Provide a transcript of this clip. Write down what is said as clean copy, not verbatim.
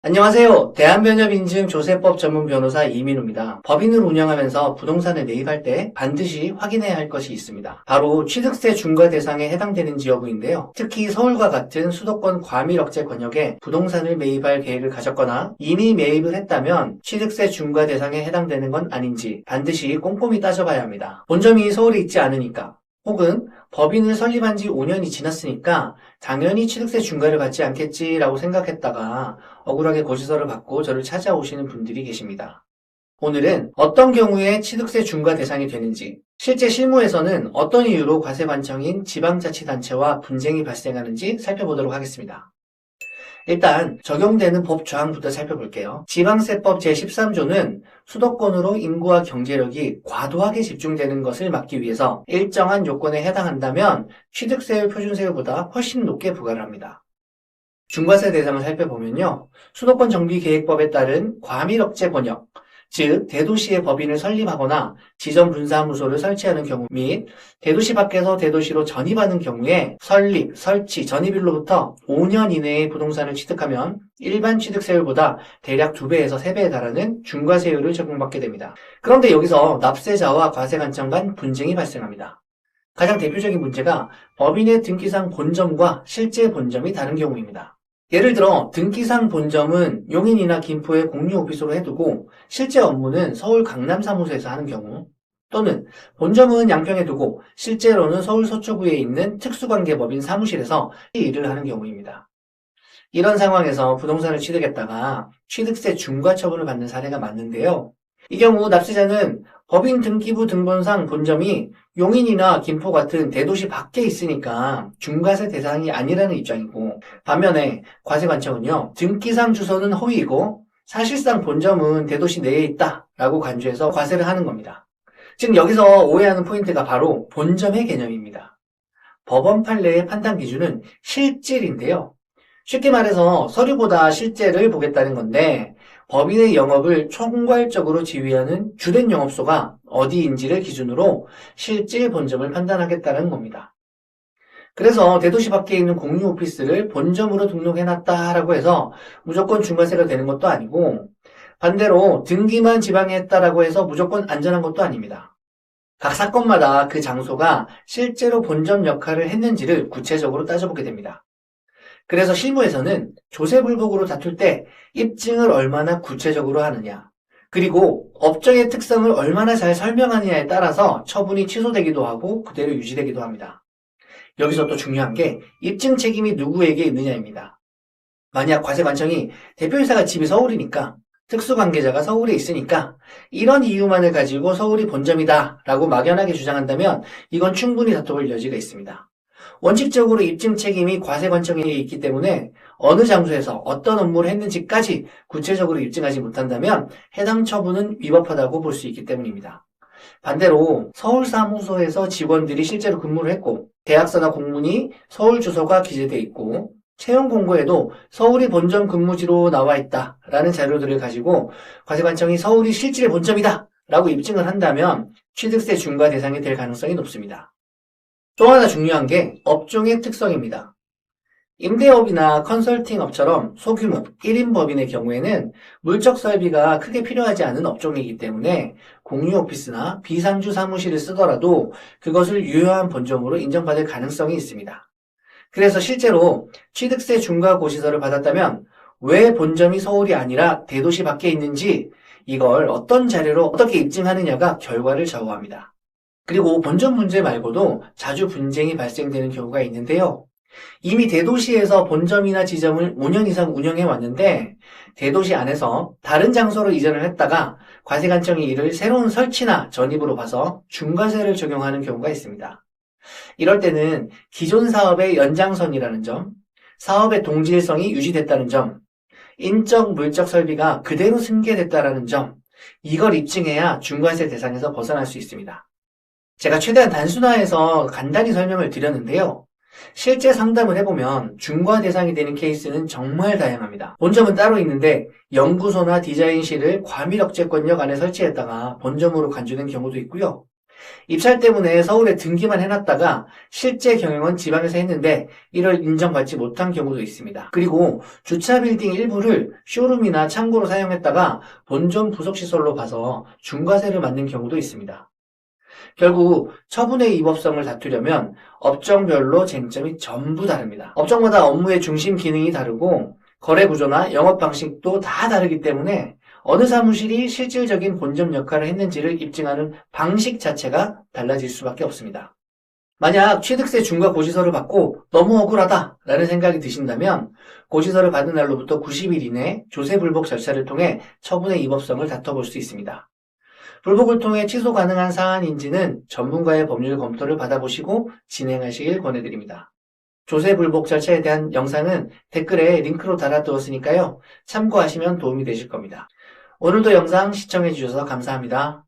안녕하세요. 대한변협인증 조세법 전문 변호사 이민우입니다. 법인을 운영하면서 부동산을 매입할 때 반드시 확인해야 할 것이 있습니다. 바로 취득세 중과 대상에 해당되는지 여부인데요. 특히 서울과 같은 수도권 과밀억제 권역에 부동산을 매입할 계획을 가졌거나 이미 매입을 했다면 취득세 중과 대상에 해당되는 건 아닌지 반드시 꼼꼼히 따져봐야 합니다. 본점이 서울에 있지 않으니까, 혹은 법인을 설립한 지 5년이 지났으니까 당연히 취득세 중과를 받지 않겠지라고 생각했다가 억울하게 고지서를 받고 저를 찾아오시는 분들이 계십니다. 오늘은 어떤 경우에 취득세 중과 대상이 되는지, 실제 실무에서는 어떤 이유로 과세관청인 지방자치단체와 분쟁이 발생하는지 살펴보도록 하겠습니다. 일단 적용되는 법 조항부터 살펴볼게요. 지방세법 제13조는 수도권으로 인구와 경제력이 과도하게 집중되는 것을 막기 위해서 일정한 요건에 해당한다면 취득세율 표준세율보다 훨씬 높게 부과를 합니다. 중과세 대상을 살펴보면요. 수도권 정비계획법에 따른 과밀억제 권역, 즉 대도시의 법인을 설립하거나 지정분사무소를 설치하는 경우 및 대도시 밖에서 대도시로 전입하는 경우에 설립, 설치, 전입일로부터 5년 이내에 부동산을 취득하면 일반 취득세율보다 대략 2배에서 3배에 달하는 중과세율을 적용받게 됩니다. 그런데 여기서 납세자와 과세관청 간 분쟁이 발생합니다. 가장 대표적인 문제가 법인의 등기상 본점과 실제 본점이 다른 경우입니다. 예를 들어 등기상 본점은 용인이나 김포의 공유오피스로 해두고 실제 업무는 서울 강남사무소에서 하는 경우, 또는 본점은 양평에 두고 실제로는 서울 서초구에 있는 특수관계법인 사무실에서 일을 하는 경우입니다. 이런 상황에서 부동산을 취득했다가 취득세 중과 처분을 받는 사례가 많은데요. 이 경우 납세자는 법인 등기부 등본상 본점이 용인이나 김포 같은 대도시 밖에 있으니까 중과세 대상이 아니라는 입장이고, 반면에 과세관청은요, 등기상 주소는 허위이고 사실상 본점은 대도시 내에 있다라고 간주해서 과세를 하는 겁니다. 즉 여기서 오해하는 포인트가 바로 본점의 개념입니다. 법원 판례의 판단 기준은 실질인데요. 쉽게 말해서 서류보다 실제를 보겠다는 건데, 법인의 영업을 총괄적으로 지휘하는 주된 영업소가 어디인지를 기준으로 실질 본점을 판단하겠다는 겁니다. 그래서 대도시 밖에 있는 공유 오피스를 본점으로 등록해놨다라고 해서 무조건 중과세가 되는 것도 아니고, 반대로 등기만 지방에 했다라고 해서 무조건 안전한 것도 아닙니다. 각 사건마다 그 장소가 실제로 본점 역할을 했는지를 구체적으로 따져보게 됩니다. 그래서 실무에서는 조세불복으로 다툴 때 입증을 얼마나 구체적으로 하느냐, 그리고 업종의 특성을 얼마나 잘 설명하느냐에 따라서 처분이 취소되기도 하고 그대로 유지되기도 합니다. 여기서 또 중요한 게 입증 책임이 누구에게 있느냐입니다. 만약 과세관청이 대표이사가 집이 서울이니까, 특수관계자가 서울에 있으니까 이런 이유만을 가지고 서울이 본점이다 라고 막연하게 주장한다면 이건 충분히 다퉈볼 여지가 있습니다. 원칙적으로 입증 책임이 과세관청에 있기 때문에 어느 장소에서 어떤 업무를 했는지까지 구체적으로 입증하지 못한다면 해당 처분은 위법하다고 볼 수 있기 때문입니다. 반대로 서울 사무소에서 직원들이 실제로 근무를 했고 계약서나 공문이 서울 주소가 기재돼 있고 채용 공고에도 서울이 본점 근무지로 나와 있다라는 자료들을 가지고 과세관청이 서울이 실질의 본점이다 라고 입증을 한다면 취득세 중과 대상이 될 가능성이 높습니다. 또 하나 중요한 게 업종의 특성입니다. 임대업이나 컨설팅업처럼 소규모 1인 법인의 경우에는 물적 설비가 크게 필요하지 않은 업종이기 때문에 공유 오피스나 비상주 사무실을 쓰더라도 그것을 유효한 본점으로 인정받을 가능성이 있습니다. 그래서 실제로 취득세 중과 고지서를 받았다면 왜 본점이 서울이 아니라 대도시 밖에 있는지, 이걸 어떤 자료로 어떻게 입증하느냐가 결과를 좌우합니다. 그리고 본점 문제 말고도 자주 분쟁이 발생되는 경우가 있는데요. 이미 대도시에서 본점이나 지점을 5년 이상 운영해 왔는데 대도시 안에서 다른 장소로 이전을 했다가 과세관청이 이를 새로운 설치나 전입으로 봐서 중과세를 적용하는 경우가 있습니다. 이럴 때는 기존 사업의 연장선이라는 점, 사업의 동질성이 유지됐다는 점, 인적 물적 설비가 그대로 승계됐다는 점, 이걸 입증해야 중과세 대상에서 벗어날 수 있습니다. 제가 최대한 단순화해서 간단히 설명을 드렸는데요. 실제 상담을 해보면 중과 대상이 되는 케이스는 정말 다양합니다. 본점은 따로 있는데 연구소나 디자인실을 과밀억제권역 안에 설치했다가 본점으로 간주된 경우도 있고요. 입찰 때문에 서울에 등기만 해놨다가 실제 경영은 지방에서 했는데 이를 인정받지 못한 경우도 있습니다. 그리고 주차 빌딩 일부를 쇼룸이나 창고로 사용했다가 본점 부속시설로 봐서 중과세를 맞는 경우도 있습니다. 결국 처분의 위법성을 다투려면 업종별로 쟁점이 전부 다릅니다. 업종마다 업무의 중심 기능이 다르고 거래 구조나 영업 방식도 다 다르기 때문에 어느 사무실이 실질적인 본점 역할을 했는지를 입증하는 방식 자체가 달라질 수밖에 없습니다. 만약 취득세 중과 고지서를 받고 너무 억울하다라는 생각이 드신다면 고지서를 받은 날로부터 90일 이내 조세불복 절차를 통해 처분의 위법성을 다퉈볼 수 있습니다. 불복을 통해 취소 가능한 사안인지는 전문가의 법률 검토를 받아보시고 진행하시길 권해드립니다. 조세불복 절차에 대한 영상은 댓글에 링크로 달아두었으니까요. 참고하시면 도움이 되실 겁니다. 오늘도 영상 시청해주셔서 감사합니다.